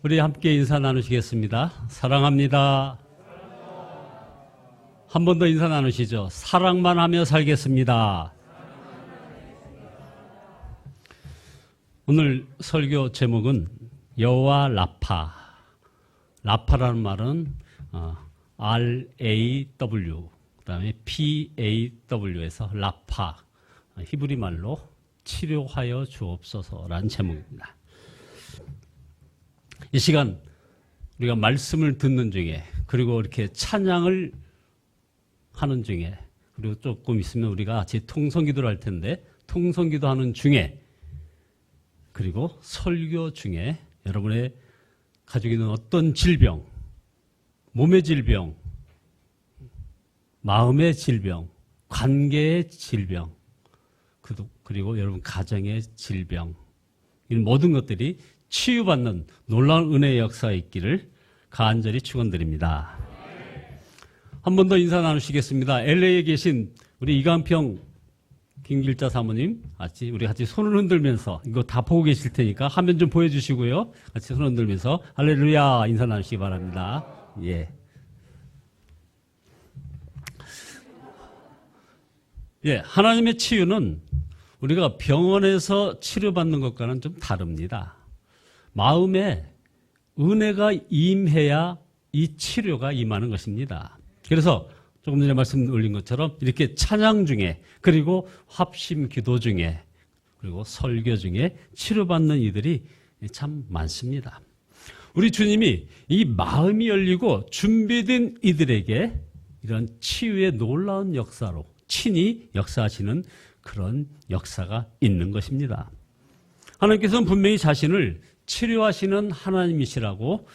우리 함께 인사 나누시겠습니다. 사랑합니다. 한 번 더 인사 나누시죠. 사랑만 하며 살겠습니다. 오늘 설교 제목은 여호와 라파. 라파라는 말은 RAW, 그다음에 PAW에서 라파, 히브리 말로 치료하여 주옵소서라는 제목입니다. 이 시간 우리가 말씀을 듣는 중에, 그리고 이렇게 찬양을 하는 중에, 그리고 조금 있으면 우리가 같이 통성기도를 할 텐데, 통성기도 하는 중에, 그리고 설교 중에 여러분의 가지고 있는 어떤 질병, 몸의 질병, 마음의 질병, 관계의 질병, 그리고 여러분 가정의 질병, 이 모든 것들이 치유받는 놀라운 은혜의 역사가 있기를 간절히 축원드립니다. 한 번 더 인사 나누시겠습니다. LA에 계신 우리 이간평 김길자 사모님, 우리 같이 손을 흔들면서, 이거 다 보고 계실 테니까 화면 좀 보여주시고요. 같이 손 흔들면서 할렐루야 인사 나누시기 바랍니다. 예. 하나님의 치유는 우리가 병원에서 치료받는 것과는 좀 다릅니다. 마음에 은혜가 임해야 이 치료가 임하는 것입니다. 그래서 조금 전에 말씀 올린 것처럼 이렇게 찬양 중에, 그리고 합심 기도 중에, 그리고 설교 중에 치료받는 이들이 참 많습니다. 우리 주님이 이 마음이 열리고 준비된 이들에게 이런 치유의 놀라운 역사로 친히 역사하시는 그런 역사가 있는 것입니다. 하나님께서는 분명히 자신을 치료하시는 하나님이시라고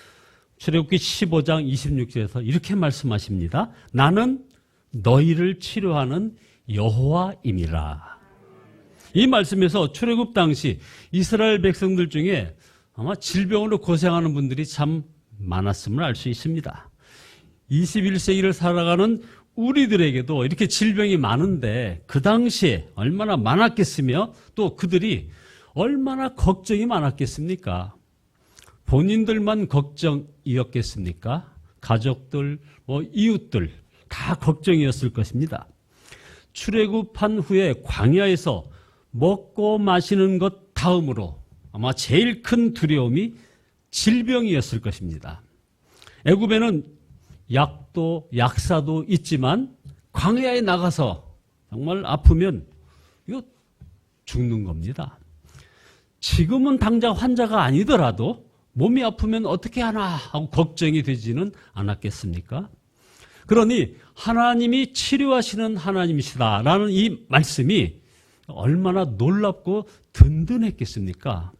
출애굽기 15장 26절에서 이렇게 말씀하십니다. 나는 너희를 치료하는 여호와임이라. 이 말씀에서 출애굽 당시 이스라엘 백성들 중에 아마 질병으로 고생하는 분들이 참 많았음을 알 수 있습니다. 21세기를 살아가는 우리들에게도 이렇게 질병이 많은데 그 당시에 얼마나 많았겠으며 또 그들이 얼마나 걱정이 많았겠습니까? 본인들만 걱정이었겠습니까? 가족들, 이웃들 다 걱정이었을 것입니다. 출애굽한 후에 광야에서 먹고 마시는 것 다음으로 아마 제일 큰 두려움이 질병이었을 것입니다. 애굽에는 약도 약사도 있지만 광야에 나가서 정말 아프면 이거 죽는 겁니다. 지금은 당장 환자가 아니더라도 몸이 아프면 어떻게 하나 하고 걱정이 되지는 않았겠습니까? 그러니 하나님이 치료하시는 하나님이시다라는 이 말씀이 얼마나 놀랍고 든든했겠습니까?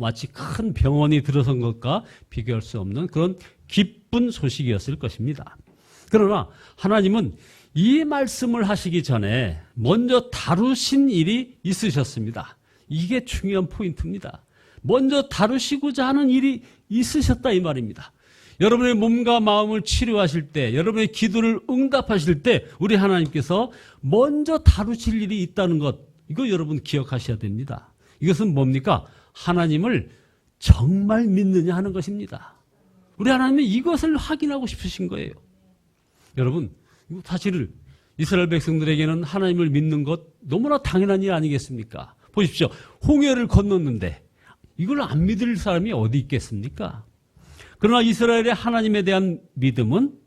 마치 큰 병원이 들어선 것과 비교할 수 없는 그런 기쁜 소식이었을 것입니다. 그러나 하나님은 이 말씀을 하시기 전에 먼저 다루신 일이 있으셨습니다. 이게 중요한 포인트입니다. 먼저 다루시고자 하는 일이 있으셨다 이 말입니다. 여러분의 몸과 마음을 치료하실 때, 여러분의 기도를 응답하실 때 우리 하나님께서 먼저 다루실 일이 있다는 것, 이거 여러분 기억하셔야 됩니다. 이것은 뭡니까? 하나님을 정말 믿느냐 하는 것입니다. 우리 하나님은 이것을 확인하고 싶으신 거예요. 여러분, 사실 이스라엘 백성들에게는 하나님을 믿는 것 너무나 당연한 일 아니겠습니까? 보십시오. 홍해를 건넜는데 이걸 안 믿을 사람이 어디 있겠습니까? 그러나 이스라엘의 하나님에 대한 믿음은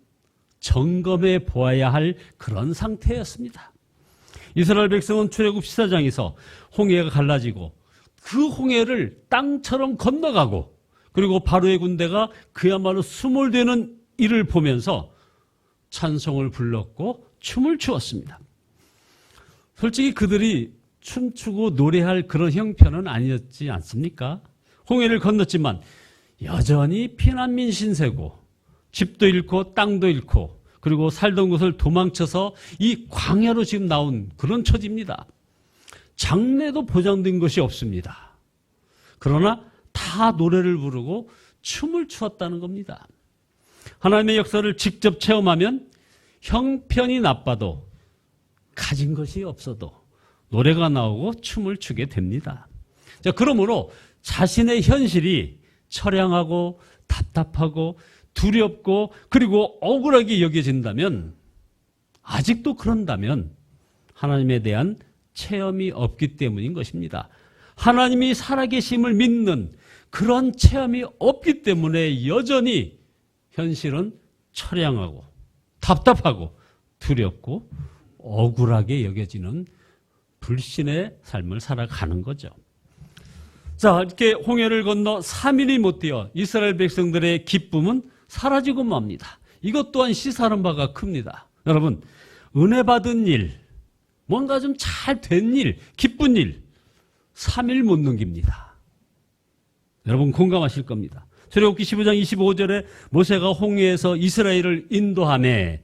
점검해 보아야 할 그런 상태였습니다. 이스라엘 백성은 출애굽 14장에서 홍해가 갈라지고 그 홍해를 땅처럼 건너가고, 그리고 바로의 군대가 그야말로 수몰되는 일을 보면서 찬송을 불렀고 춤을 추었습니다. 솔직히 그들이 춤추고 노래할 그런 형편은 아니었지 않습니까? 홍해를 건넜지만 여전히 피난민 신세고, 집도 잃고 땅도 잃고, 그리고 살던 곳을 도망쳐서 이 광야로 지금 나온 그런 처지입니다. 장래도 보장된 것이 없습니다. 그러나 다 노래를 부르고 춤을 추었다는 겁니다. 하나님의 역사를 직접 체험하면 형편이 나빠도 가진 것이 없어도 노래가 나오고 춤을 추게 됩니다. 자, 그러므로 자신의 현실이 처량하고 답답하고 두렵고 그리고 억울하게 여겨진다면, 아직도 그런다면 하나님에 대한 체험이 없기 때문인 것입니다. 하나님이 살아계심을 믿는 그런 체험이 없기 때문에 여전히 현실은 처량하고 답답하고 두렵고 억울하게 여겨지는 불신의 삶을 살아가는 거죠. 자, 이렇게 홍해를 건너 3일이 못 되어 이스라엘 백성들의 기쁨은 사라지고 맙니다. 이것 또한 시사하는 바가 큽니다. 여러분, 은혜 받은 일, 뭔가 좀 잘 된 일, 기쁜 일, 3일 못 넘깁니다. 여러분 공감하실 겁니다. 출애굽기 15장 25절에 모세가 홍해에서 이스라엘을 인도하매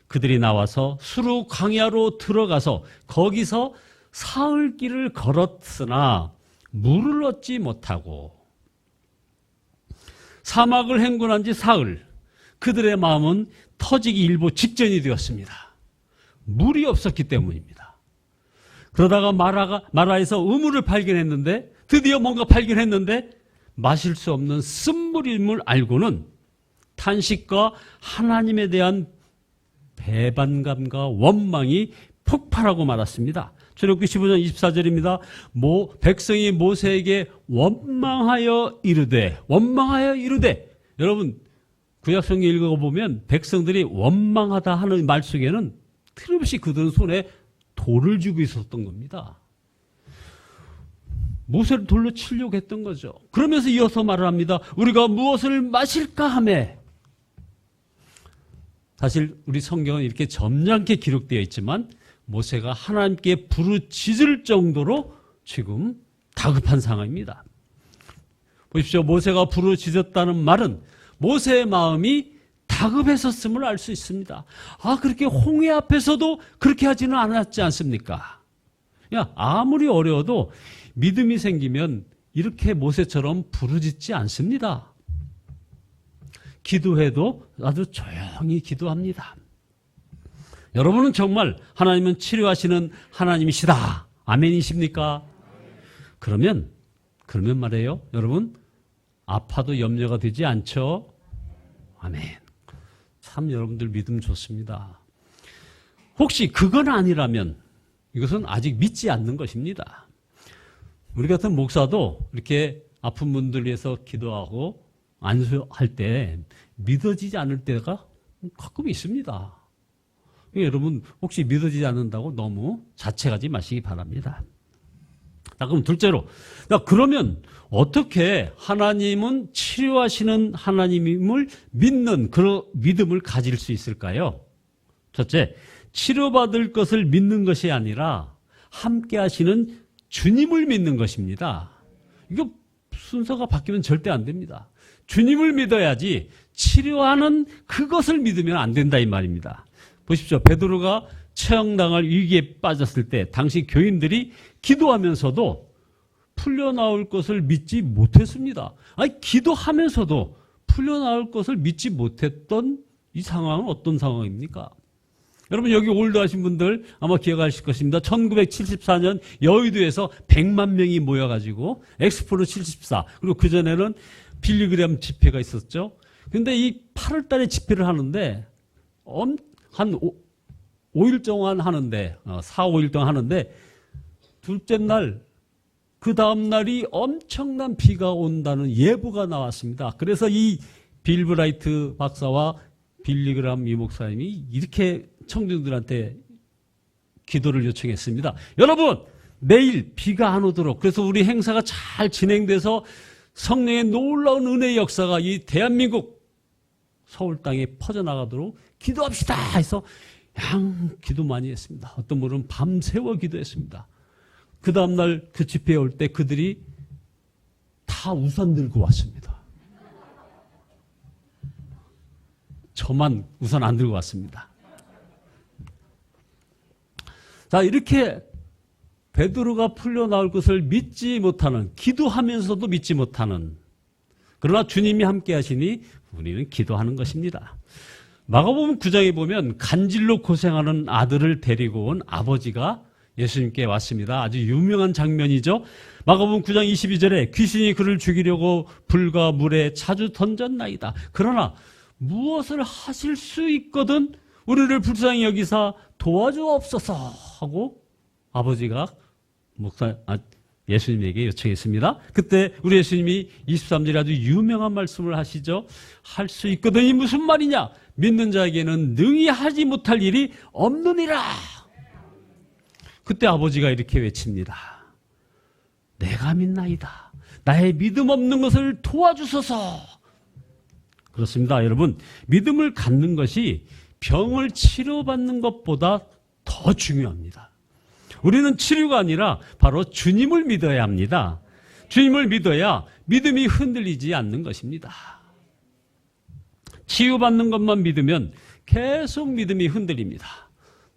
그들이 나와서 수르 광야로 들어가서 거기서 사흘 길을 걸었으나 물을 얻지 못하고 사막을 행군한 지 사흘, 그들의 마음은 터지기 일보 직전이 되었습니다. 물이 없었기 때문입니다. 그러다가 마라에서 우물을 발견했는데, 드디어 뭔가 발견했는데 마실 수 없는 쓴물임을 알고는 탄식과 하나님에 대한 배반감과 원망이 폭발하고 말았습니다. 출애굽기 15장 24절입니다. 백성이 모세에게 원망하여 이르되. 여러분 구약성경 읽어보면 백성들이 원망하다 하는 말 속에는 틀림없이 그들은 손에 돌을 쥐고 있었던 겁니다. 모세를 돌로 치려고 했던 거죠. 그러면서 이어서 말을 합니다. 우리가 무엇을 마실까 하매. 사실 우리 성경은 이렇게 점잖게 기록되어 있지만 모세가 하나님께 부르짖을 정도로 지금 다급한 상황입니다. 보십시오. 모세가 부르짖었다는 말은 모세의 마음이 다급했었음을 알 수 있습니다. 그렇게 홍해 앞에서도 그렇게 하지는 않았지 않습니까? 아무리 어려워도 믿음이 생기면 이렇게 모세처럼 부르짖지 않습니다. 기도해도 아주 조용히 기도합니다. 여러분은 정말 하나님은 치료하시는 하나님이시다. 아멘이십니까? 그러면 말이에요. 여러분, 아파도 염려가 되지 않죠? 아멘. 참 여러분들 믿음 좋습니다. 혹시 그건 아니라면 이것은 아직 믿지 않는 것입니다. 우리 같은 목사도 이렇게 아픈 분들 위해서 기도하고 안수할 때 믿어지지 않을 때가 가끔 있습니다. 여러분 혹시 믿어지지 않는다고 너무 자책하지 마시기 바랍니다. 자, 그럼 둘째로, 그러면 어떻게 하나님은 치료하시는 하나님임을 믿는 그런 믿음을 가질 수 있을까요? 첫째, 치료받을 것을 믿는 것이 아니라 함께 하시는 주님을 믿는 것입니다. 이거 순서가 바뀌면 절대 안 됩니다. 주님을 믿어야지 치료하는 그것을 믿으면 안 된다 이 말입니다. 보십시오. 베드로가 처형당할 위기에 빠졌을 때 당시 교인들이 기도하면서도 풀려나올 것을 믿지 못했습니다. 기도하면서도 풀려나올 것을 믿지 못했던 이 상황은 어떤 상황입니까? 여러분 여기 올드하신 분들 아마 기억하실 것입니다. 1974년 여의도에서 100만 명이 모여가지고 엑스포로 74, 그리고 그전에는 빌리그램 집회가 있었죠. 근데 이 8월 달에 집회를 하는데 한 5일 동안 하는데 4, 5일 동안 하는데 둘째 날, 그 다음 날이 엄청난 비가 온다는 예보가 나왔습니다. 그래서 이 빌 브라이트 박사와 빌리그램 이 목사님이 이렇게 청중들한테 기도를 요청했습니다. 여러분, 내일 비가 안 오도록, 그래서 우리 행사가 잘 진행돼서 성령의 놀라운 은혜의 역사가 이 대한민국 서울 땅에 퍼져나가도록 기도합시다 해서 기도 많이 했습니다. 어떤 분은 밤새워 기도했습니다. 그 다음날 그 집회에 올 때 그들이 다 우산 들고 왔습니다. 저만 우산 안 들고 왔습니다. 자, 이렇게 베드로가 풀려나올 것을 믿지 못하는, 기도하면서도 믿지 못하는, 그러나 주님이 함께 하시니 우리는 기도하는 것입니다. 마가복음 9장에 보면 간질로 고생하는 아들을 데리고 온 아버지가 예수님께 왔습니다. 아주 유명한 장면이죠. 마가복음 9장 22절에 귀신이 그를 죽이려고 불과 물에 자주 던졌나이다. 그러나 무엇을 하실 수 있거든 우리를 불쌍히 여기사 도와주옵소서 하고 아버지가 예수님에게 요청했습니다. 그때 우리 예수님이 23절에 아주 유명한 말씀을 하시죠. 할 수 있거든이 무슨 말이냐? 믿는 자에게는 능히 하지 못할 일이 없느니라. 그때 아버지가 이렇게 외칩니다. 내가 믿나이다. 나의 믿음 없는 것을 도와주소서. 그렇습니다. 여러분, 믿음을 갖는 것이 병을 치료받는 것보다 더 중요합니다. 우리는 치료가 아니라 바로 주님을 믿어야 합니다. 주님을 믿어야 믿음이 흔들리지 않는 것입니다. 치유받는 것만 믿으면 계속 믿음이 흔들립니다.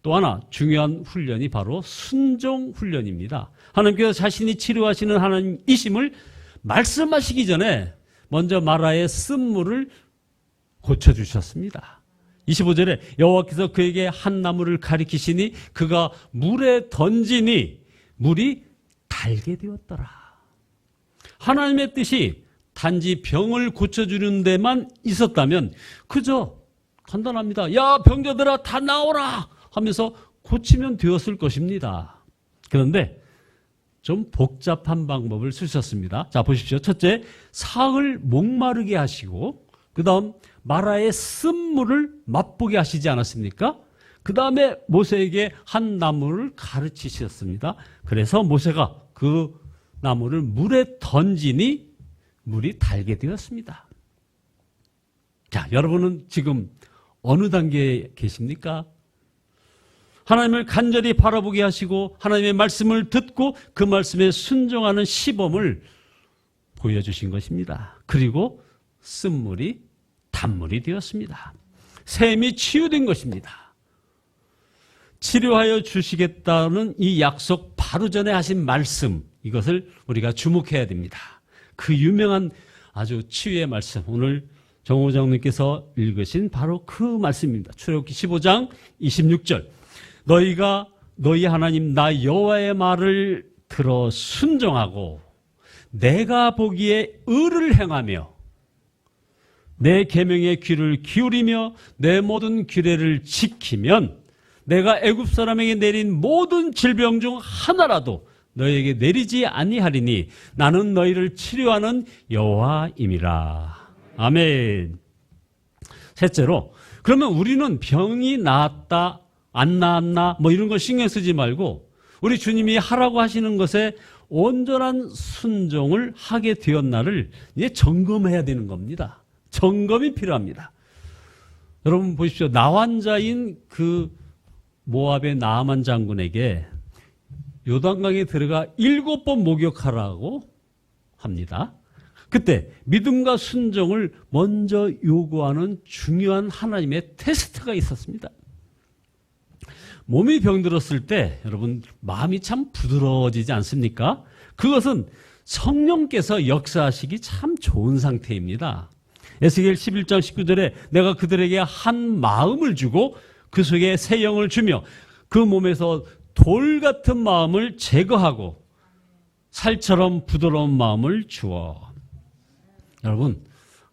또 하나 중요한 훈련이 바로 순종 훈련입니다. 하나님께서 자신이 치료하시는 하나님이심을 말씀하시기 전에 먼저 마라의 쓴물을 고쳐주셨습니다. 25절에 여호와께서 그에게 한 나무를 가리키시니 그가 물에 던지니 물이 달게 되었더라. 하나님의 뜻이 단지 병을 고쳐주는 데만 있었다면 그저 간단합니다. 야, 병자들아 다 나오라 하면서 고치면 되었을 것입니다. 그런데 좀 복잡한 방법을 쓰셨습니다. 자, 보십시오. 첫째, 사흘 목마르게 하시고 그 다음 마라의 쓴물을 맛보게 하시지 않았습니까? 그 다음에 모세에게 한 나무를 가르치셨습니다. 그래서 모세가 그 나무를 물에 던지니 물이 달게 되었습니다. 자, 여러분은 지금 어느 단계에 계십니까? 하나님을 간절히 바라보게 하시고 하나님의 말씀을 듣고 그 말씀에 순종하는 시범을 보여주신 것입니다. 그리고 쓴물이 단물이 되었습니다. 샘이 치유된 것입니다. 치료하여 주시겠다는 이 약속 바로 전에 하신 말씀, 이것을 우리가 주목해야 됩니다. 그 유명한 아주 치유의 말씀, 오늘 정호 장로님께서 읽으신 바로 그 말씀입니다. 출애굽기 15장 26절. 너희가 너희 하나님 나 여호와의 말을 들어 순종하고 내가 보기에 의를 행하며 내 계명에 귀를 기울이며 내 모든 규례를 지키면 내가 애굽 사람에게 내린 모든 질병 중 하나라도 너희에게 내리지 아니하리니 나는 너희를 치료하는 여호와임이라. 아멘. 셋째로, 그러면 우리는 병이 나았다 안 나았나 뭐 이런 거 신경 쓰지 말고 우리 주님이 하라고 하시는 것에 온전한 순종을 하게 되었나를 이제 점검해야 되는 겁니다. 점검이 필요합니다. 여러분 보십시오. 나환자인 그 모압의 나아만 장군에게 요단강에 들어가 7번 목욕하라고 합니다. 그때 믿음과 순종을 먼저 요구하는 중요한 하나님의 테스트가 있었습니다. 몸이 병들었을 때 여러분 마음이 참 부드러워지지 않습니까? 그것은 성령께서 역사하시기 참 좋은 상태입니다. 에스겔 11장 19절에 내가 그들에게 한 마음을 주고 그 속에 새 영을 주며 그 몸에서 돌 같은 마음을 제거하고 살처럼 부드러운 마음을 주어. 여러분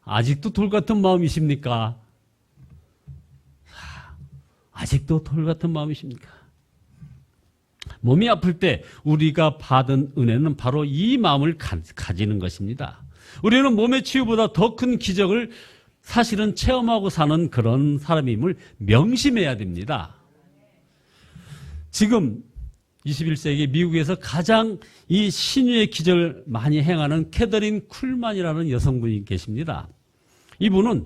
아직도 돌 같은 마음이십니까? 아직도 돌 같은 마음이십니까? 몸이 아플 때 우리가 받은 은혜는 바로 이 마음을 가지는 것입니다. 우리는 몸의 치유보다 더 큰 기적을 사실은 체험하고 사는 그런 사람임을 명심해야 됩니다. 지금 21세기 미국에서 가장 이 신유의 기적을 많이 행하는 캐더린 쿨만이라는 여성분이 계십니다. 이분은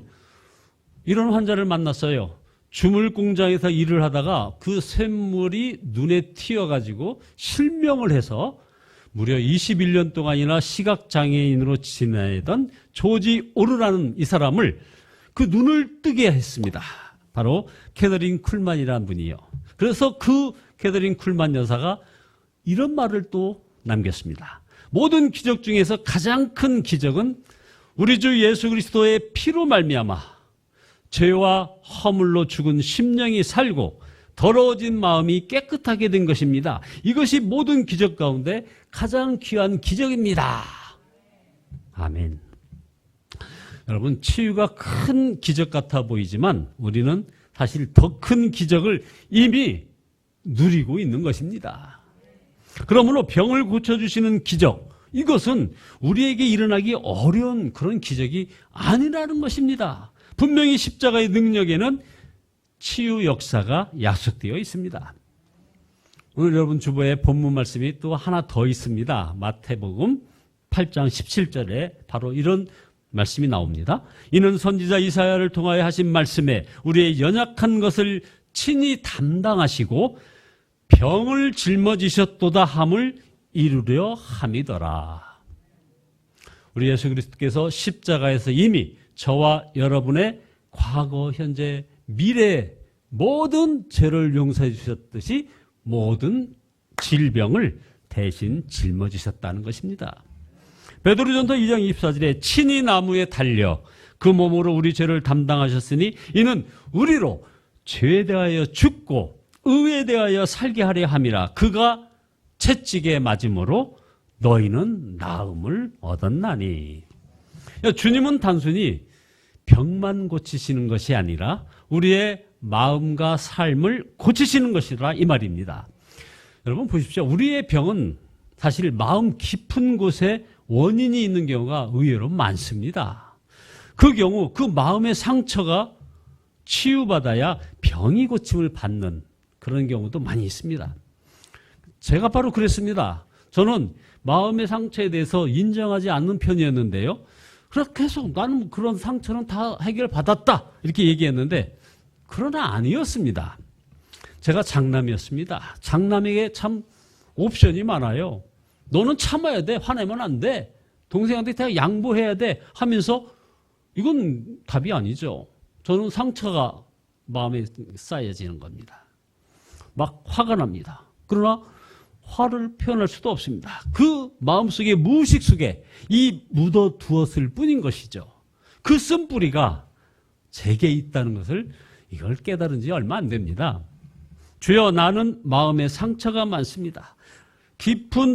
이런 환자를 만났어요. 주물 공장에서 일을 하다가 그 샘물이 눈에 튀어가지고 실명을 해서 무려 21년 동안이나 시각장애인으로 지내던 조지 오르라는 이 사람을 그 눈을 뜨게 했습니다. 바로 캐더린 쿨만이라는 분이요. 그래서 그 캐더린 쿨만 여사가 이런 말을 또 남겼습니다. 모든 기적 중에서 가장 큰 기적은 우리 주 예수 그리스도의 피로 말미암아 죄와 허물로 죽은 심령이 살고 더러워진 마음이 깨끗하게 된 것입니다. 이것이 모든 기적 가운데 가장 귀한 기적입니다. 아멘. 여러분, 치유가 큰 기적 같아 보이지만 우리는 사실 더 큰 기적을 이미 누리고 있는 것입니다. 그러므로 병을 고쳐주시는 기적, 이것은 우리에게 일어나기 어려운 그런 기적이 아니라는 것입니다. 분명히 십자가의 능력에는 치유 역사가 약속되어 있습니다. 오늘 여러분 주보에 본문 말씀이 또 하나 더 있습니다. 마태복음 8장 17절에 바로 이런 말씀이 나옵니다. 이는 선지자 이사야를 통하여 하신 말씀에 우리의 연약한 것을 친히 담당하시고 병을 짊어지셨도다 함을 이루려 함이더라. 우리 예수 그리스도께서 십자가에서 이미 저와 여러분의 과거, 현재, 미래 모든 죄를 용서해 주셨듯이 모든 질병을 대신 짊어지셨다는 것입니다. 베드로전서 2장 24절에 친히 나무에 달려 그 몸으로 우리 죄를 담당하셨으니 이는 우리로 죄에 대하여 죽고 의에 대하여 살게 하려 함이라. 그가 채찍에 맞음으로 너희는 나음을 얻었나니. 주님은 단순히 병만 고치시는 것이 아니라 우리의 마음과 삶을 고치시는 것이라 이 말입니다. 여러분 보십시오. 우리의 병은 사실 마음 깊은 곳에 원인이 있는 경우가 의외로 많습니다. 그 경우 그 마음의 상처가 치유받아야 병이 고침을 받는 그런 경우도 많이 있습니다. 제가 바로 그랬습니다. 저는 마음의 상처에 대해서 인정하지 않는 편이었는데요. 그렇게 해서 나는 그런 상처는 다 해결받았다 이렇게 얘기했는데 그러나 아니었습니다. 제가 장남이었습니다. 장남에게 참 옵션이 많아요. 너는 참아야 돼. 화내면 안 돼. 동생한테 다 양보해야 돼 하면서 이건 답이 아니죠. 저는 상처가 마음에 쌓여지는 겁니다. 막 화가 납니다. 그러나 화를 표현할 수도 없습니다. 그 마음속에 무의식 속에 이 묻어두었을 뿐인 것이죠. 그 쓴뿌리가 제게 있다는 것을 이걸 깨달은 지 얼마 안 됩니다. 주여 나는 마음에 상처가 많습니다.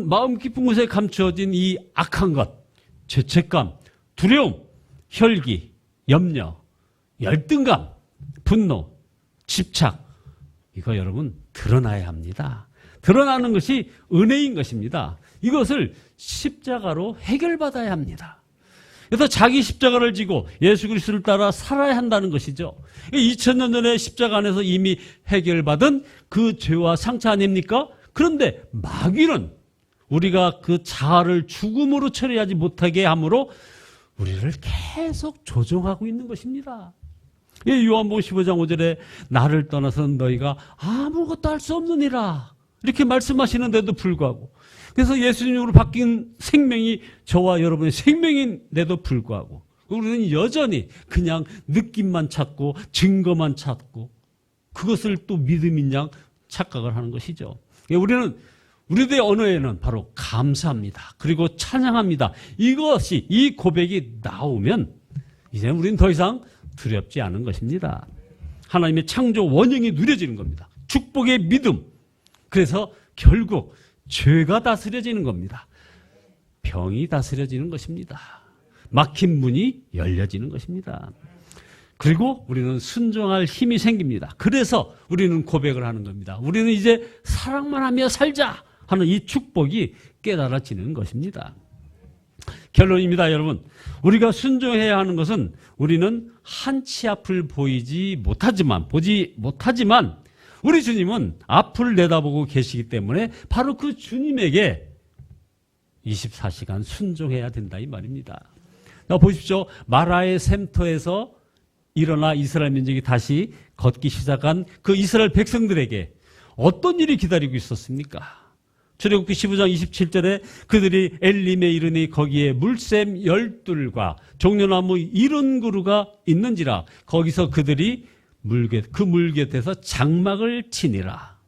마음 깊은 곳에 감추어진 이 악한 것, 죄책감, 두려움, 혈기, 염려, 열등감, 분노, 집착, 이거 여러분 드러나야 합니다. 드러나는 것이 은혜인 것입니다. 이것을 십자가로 해결받아야 합니다. 그래서 자기 십자가를 지고 예수 그리스도를 따라 살아야 한다는 것이죠. 2000년 전에 십자가 안에서 이미 해결받은 그 죄와 상처 아닙니까? 그런데 마귀는 우리가 그 자아를 죽음으로 처리하지 못하게 함으로 우리를 계속 조종하고 있는 것입니다. 요한복음 15장 5절에 나를 떠나서는 너희가 아무것도 할 수 없느니라 이렇게 말씀하시는데도 불구하고, 그래서 예수님으로 바뀐 생명이 저와 여러분의 생명인데도 불구하고 우리는 여전히 그냥 느낌만 찾고 증거만 찾고 그것을 또 믿음인 양 착각을 하는 것이죠. 우리는 우리들의 언어에는 바로 감사합니다. 그리고 찬양합니다. 이것이, 이 고백이 나오면 이제 우리는 더 이상 두렵지 않은 것입니다. 하나님의 창조 원형이 누려지는 겁니다. 축복의 믿음. 그래서 결국 죄가 다스려지는 겁니다. 병이 다스려지는 것입니다. 막힌 문이 열려지는 것입니다. 그리고 우리는 순종할 힘이 생깁니다. 그래서 우리는 고백을 하는 겁니다. 우리는 이제 사랑만 하며 살자 하는 이 축복이 깨달아지는 것입니다. 결론입니다, 여러분. 우리가 순종해야 하는 것은 우리는 한치 앞을 보지 못하지만 우리 주님은 앞을 내다보고 계시기 때문에 바로 그 주님에게 24시간 순종해야 된다 이 말입니다. 보십시오. 마라의 샘터에서 일어나 이스라엘 민족이 다시 걷기 시작한 그 이스라엘 백성들에게 어떤 일이 기다리고 있었습니까? 출애굽기 15장 27절에 그들이 엘림에 이르니 거기에 물샘 12과 종려나무 70그루가 있는지라 거기서 그들이 그 물 곁에서 장막을 치니라.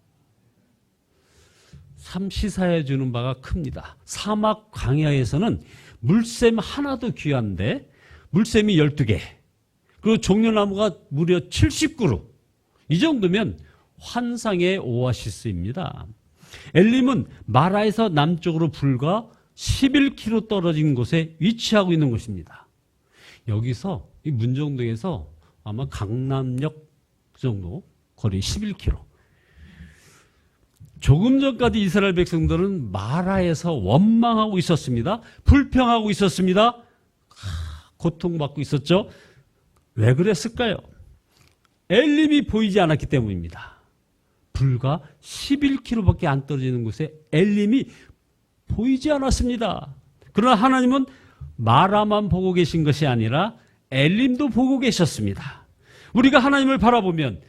시사해 주는 바가 큽니다. 사막 광야에서는 물샘 하나도 귀한데 물샘이 12개 그리고 종려나무가 무려 70그루, 이 정도면 환상의 오아시스입니다. 엘림은 마라에서 남쪽으로 불과 11km 떨어진 곳에 위치하고 있는 곳입니다. 여기서 이 문정동에서 아마 강남역 정도 거리 11km. 조금 전까지 이스라엘 백성들은 마라에서 원망하고 있었습니다. 불평하고 있었습니다. 고통받고 있었죠. 왜 그랬을까요? 엘림이 보이지 않았기 때문입니다. 불과 11km밖에 안 떨어지는 곳에 엘림이 보이지 않았습니다. 그러나 하나님은 마라만 보고 계신 것이 아니라 엘림도 보고 계셨습니다. 우리가 하나님을 바라보면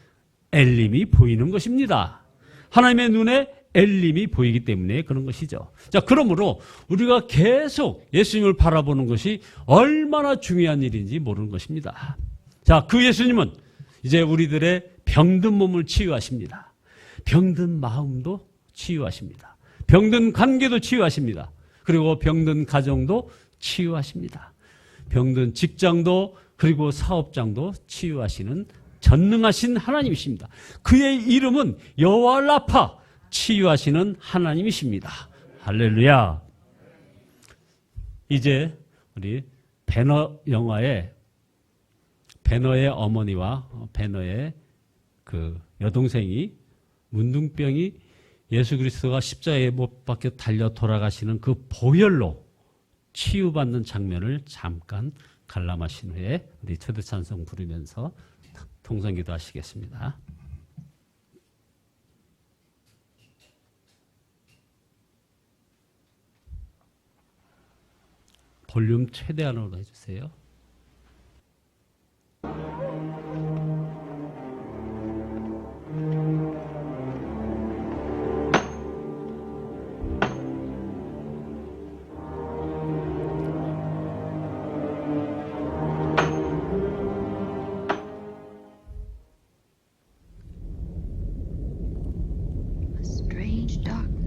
엘림이 보이는 것입니다. 하나님의 눈에 엘림이 보이기 때문에 그런 것이죠. 자, 그러므로 우리가 계속 예수님을 바라보는 것이 얼마나 중요한 일인지 모르는 것입니다. 자, 그 예수님은 이제 우리들의 병든 몸을 치유하십니다. 병든 마음도 치유하십니다. 병든 관계도 치유하십니다. 그리고 병든 가정도 치유하십니다. 병든 직장도 그리고 사업장도 치유하시는 전능하신 하나님이십니다. 그의 이름은 여호와 라파, 치유하시는 하나님이십니다. 할렐루야. 이제 우리 배너 영화의 배너의 어머니와 배너의 그 여동생이 문둥병이 예수 그리스도가 십자가에 못 박혀 달려 돌아가시는 그 보혈로 치유받는 장면을 잠깐 관람하신 후에 우리 초대 찬송 부르면서 통성기도 하시겠습니다. 볼륨 최대한으로 해주세요. A strange darkness